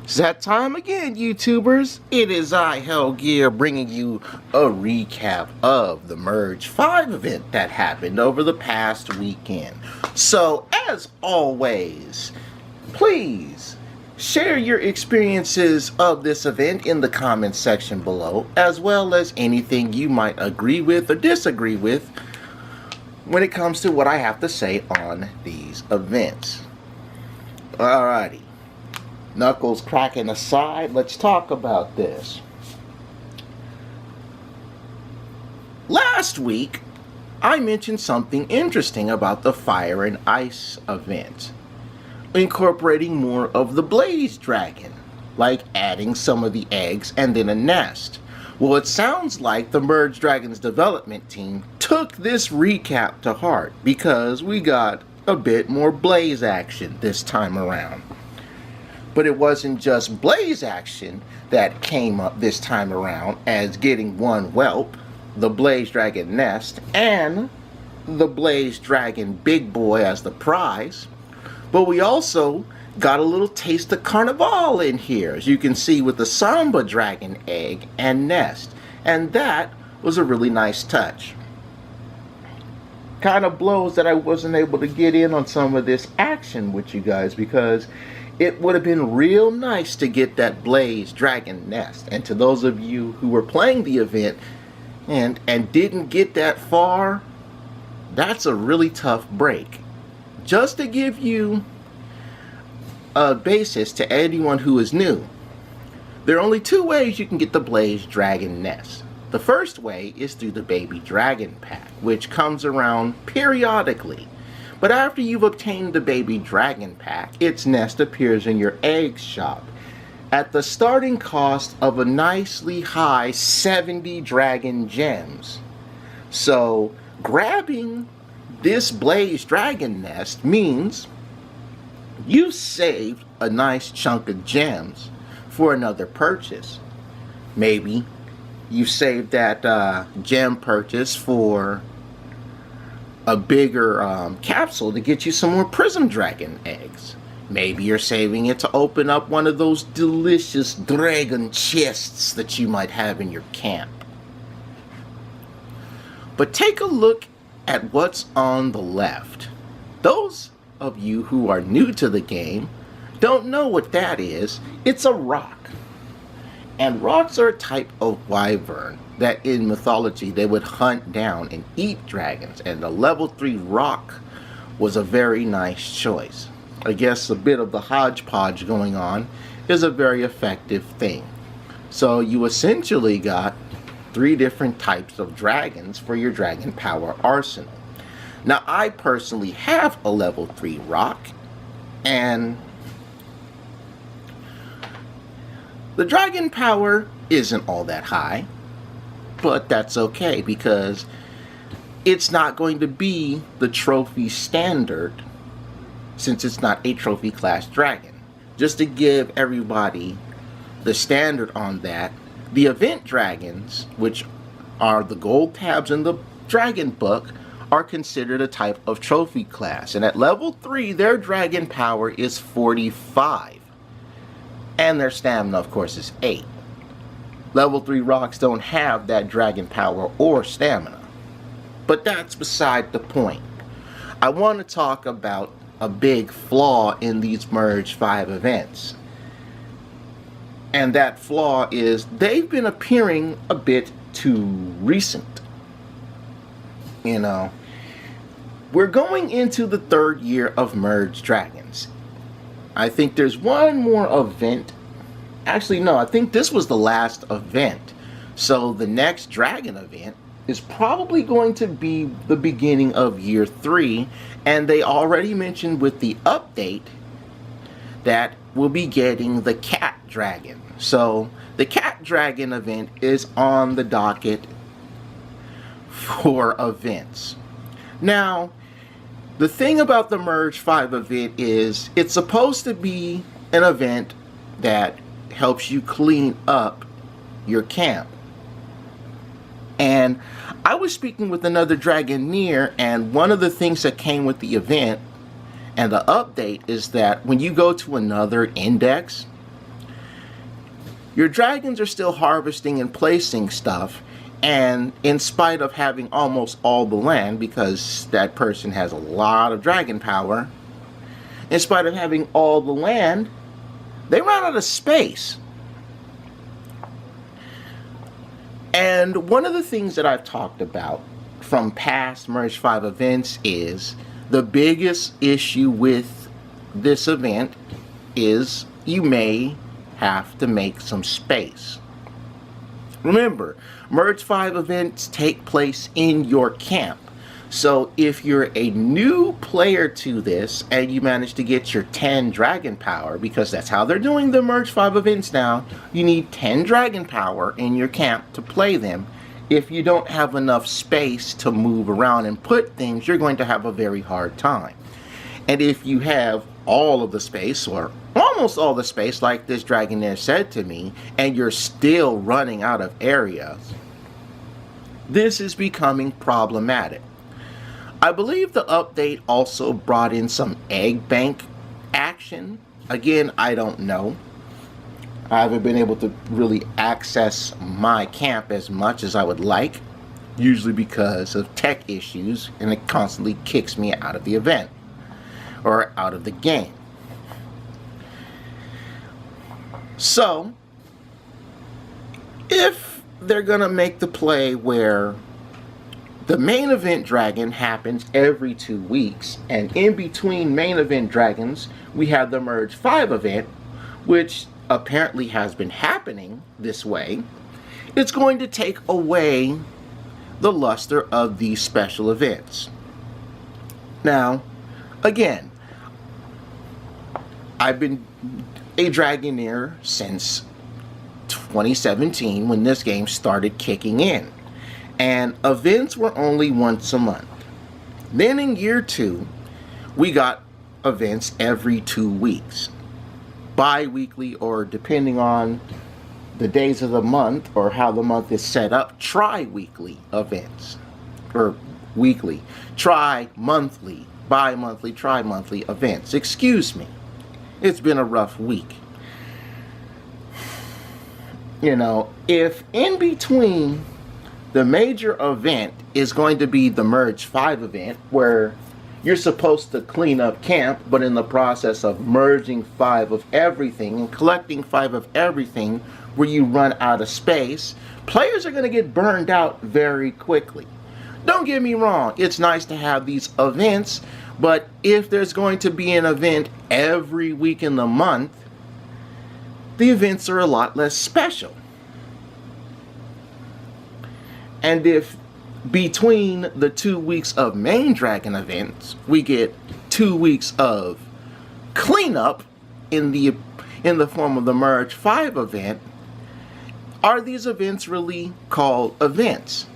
It's that time again, YouTubers. It is I, Hellgear, bringing you a recap of the Merge 5 event that happened over the past weekend. So, as always, please share your experiences of this event in the comments section below, as well as anything you might agree with or disagree with when it comes to what I have to say on these events. Alrighty. Knuckles cracking aside, let's talk about this. Last week, I mentioned something interesting about the Fire and Ice event, incorporating more of the Blaze Dragon, like adding some of the eggs and then a nest. Well, it sounds like the Merge Dragons development team took this recap to heart because we got a bit more Blaze action this time around. But it wasn't just Blaze action that came up this time around, as getting one whelp, the Blaze Dragon Nest, and the Blaze Dragon Big Boy as the prize. But we also got a little taste of Carnival in here, as you can see, with the Samba Dragon Egg and Nest. And that was a really nice touch. Kind of blows that I wasn't able to get in on some of this action with you guys, because it would have been real nice to get that Blaze Dragon Nest. And to those of you who were playing the event and didn't get that far, that's a really tough break. Just to give you a basis to anyone who is new, there are only two ways you can get the Blaze Dragon Nest. The first way is through the Baby Dragon Pack, which comes around periodically. But after you've obtained the Baby Dragon Pack, its nest appears in your egg shop at the starting cost of a nicely high 70 dragon gems. So grabbing this Blaze Dragon Nest means you've saved a nice chunk of gems for another purchase. Maybe you saved that gem purchase for a bigger capsule to get you some more Prism Dragon eggs. Maybe you're saving it to open up one of those delicious dragon chests that you might have in your camp. But take a look at what's on the left. Those of you who are new to the game don't know what that is. It's a rock. And rocks are a type of wyvern that in mythology they would hunt down and eat dragons, and the level 3 rock was a very nice choice. I guess a bit of the hodgepodge going on is a very effective thing. So you essentially got 3 different types of dragons for your dragon power arsenal. Now I personally have a level 3 rock, and the dragon power isn't all that high. But that's okay, because it's not going to be the trophy standard, since it's not a trophy class dragon. Just to give everybody the standard on that, the event dragons, which are the gold tabs in the dragon book, are considered a type of trophy class. And at level 3, their dragon power is 45. And their stamina, of course, is 8. Level 3 rocks don't have that dragon power or stamina. But that's beside the point. I want to talk about a big flaw in these Merge 5 events. And that flaw is they've been appearing a bit too recent. You know, we're going into the 3rd year of Merge Dragons. I think there's one more event. Actually, no, I think this was the last event. So the next dragon event is probably going to be the beginning of year 3. And they already mentioned with the update that we'll be getting the cat dragon. So the cat dragon event is on the docket for events. Now, the thing about the Merge 5 event is it's supposed to be an event that helps you clean up your camp. And I was speaking with another Dragoneer, and one of the things that came with the event and the update is that when you go to another index, your dragons are still harvesting and placing stuff, and in spite of having almost all the land, because that person has a lot of dragon power, in spite of having all the land, they run out of space. And one of the things that I've talked about from past Merge 5 events is the biggest issue with this event is you may have to make some space. Remember, Merge 5 events take place in your camp. So if you're a new player to this and you manage to get your 10 dragon power, because that's how they're doing the Merge 5 events now, you need 10 dragon power in your camp to play them. If you don't have enough space to move around and put things, you're going to have a very hard time. And if you have all of the space, or almost all the space, like this Dragonair said to me, and you're still running out of areas, this is becoming problematic. I believe the update also brought in some egg bank action. Again, I don't know. I haven't been able to really access my camp as much as I would like, usually because of tech issues, and it constantly kicks me out of the event or out of the game. So, if they're gonna make the play where the main event dragon happens every 2 weeks, and in between main event dragons, we have the Merge 5 event, which apparently has been happening this way, it's going to take away the luster of these special events. Now, again, I've been a Dragonair since 2017 when this game started kicking in. And events were only once a month. Then in year 2, we got events every 2 weeks. Bi-weekly, or depending on the days of the month or how the month is set up, tri-weekly events. Or weekly. Tri-monthly, bi-monthly, tri-monthly events. Excuse me. It's been a rough week. You know, if in between the major event is going to be the Merge 5 event, where you're supposed to clean up camp, but in the process of merging 5 of everything and collecting 5 of everything, where you run out of space, players are going to get burned out very quickly. Don't get me wrong, it's nice to have these events, but if there's going to be an event every week in the month, the events are a lot less special. And if between the 2 weeks of main dragon events, we get 2 weeks of cleanup in the form of the Merge 5 event, are these events really called events?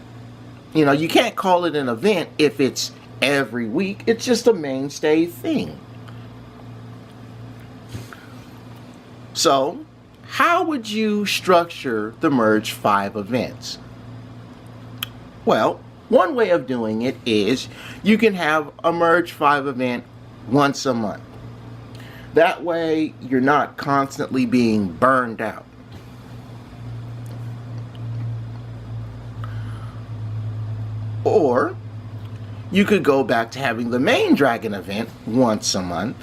You know, you can't call it an event if it's every week. It's just a mainstay thing. So, how would you structure the Merge 5 events? Well, one way of doing it is you can have a Merge 5 event once a month. That way, you're not constantly being burned out. Or, you could go back to having the main dragon event once a month,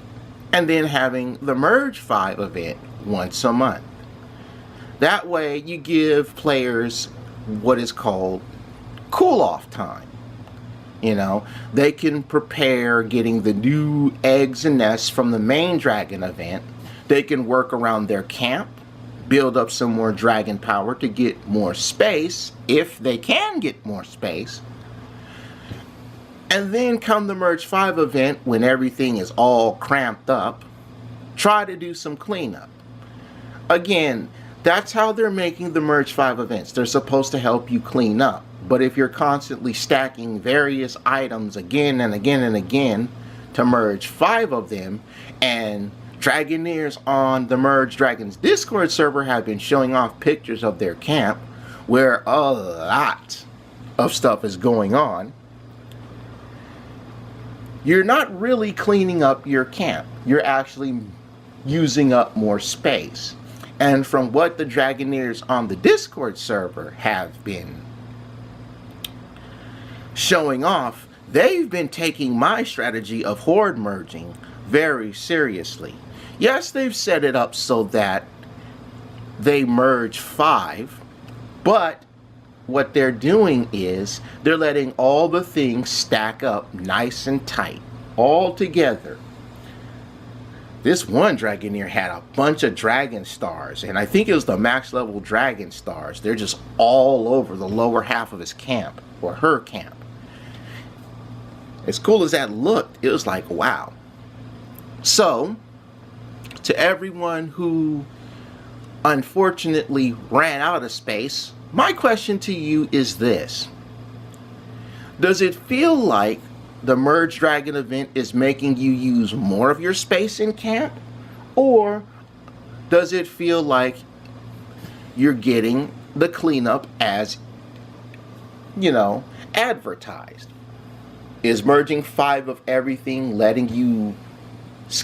and then having the Merge 5 event once a month. That way, you give players what is called cool-off time. You know, they can prepare getting the new eggs and nests from the main dragon event. They can work around their camp, build up some more dragon power to get more space, if they can get more space. And then come the Merge 5 event, when everything is all cramped up, try to do some cleanup. Again, that's how they're making the Merge 5 events. They're supposed to help you clean up. But if you're constantly stacking various items again and again and again to merge 5 of them, and Dragonairs on the Merge Dragons Discord server have been showing off pictures of their camp where a lot of stuff is going on, you're not really cleaning up your camp. You're actually using up more space. And from what the Dragoneers on the Discord server have been showing off, they've been taking my strategy of horde merging very seriously. Yes, they've set it up so that they merge 5, but what they're doing is they're letting all the things stack up nice and tight, all together. This one Dragoneer had a bunch of dragon stars, and I think it was the max level dragon stars. They're just all over the lower half of his camp, or her camp. As cool as that looked, it was like, wow. So, to everyone who unfortunately ran out of space, my question to you is this. Does it feel like the Merge Dragon event is making you use more of your space in camp? Or does it feel like you're getting the cleanup as, you know, advertised? Is merging 5 of everything letting you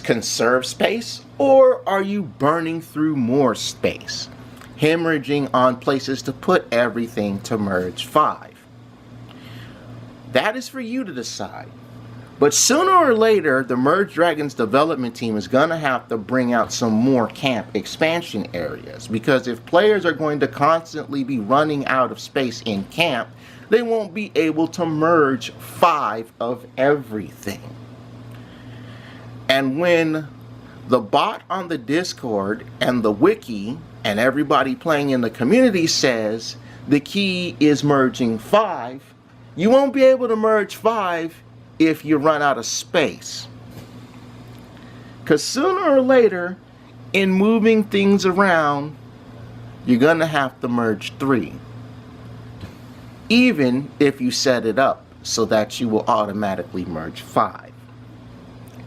conserve space? Or are you burning through more space, hemorrhaging on places to put everything to merge 5? That is for you to decide. But sooner or later, the Merge Dragons development team is going to have to bring out some more camp expansion areas. Because if players are going to constantly be running out of space in camp, they won't be able to merge 5 of everything. And when the bot on the Discord and the wiki and everybody playing in the community says the key is merging 5, you won't be able to merge 5 if you run out of space. Because sooner or later, in moving things around, you're going to have to merge 3. Even if you set it up so that you will automatically merge 5.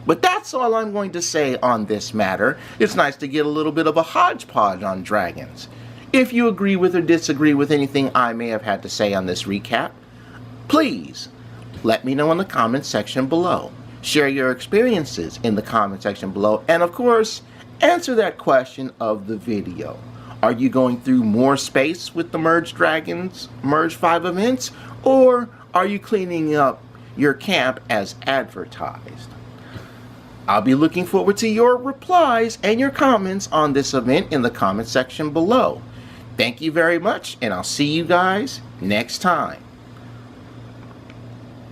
But that's all I'm going to say on this matter. It's nice to get a little bit of a hodgepodge on dragons. If you agree with or disagree with anything I may have had to say on this recap, please let me know in the comment section below. Share your experiences in the comment section below. And of course, answer that question of the video. Are you going through more space with the Merge Dragons Merge 5 events? Or are you cleaning up your camp as advertised? I'll be looking forward to your replies and your comments on this event in the comment section below. Thank you very much, and I'll see you guys next time.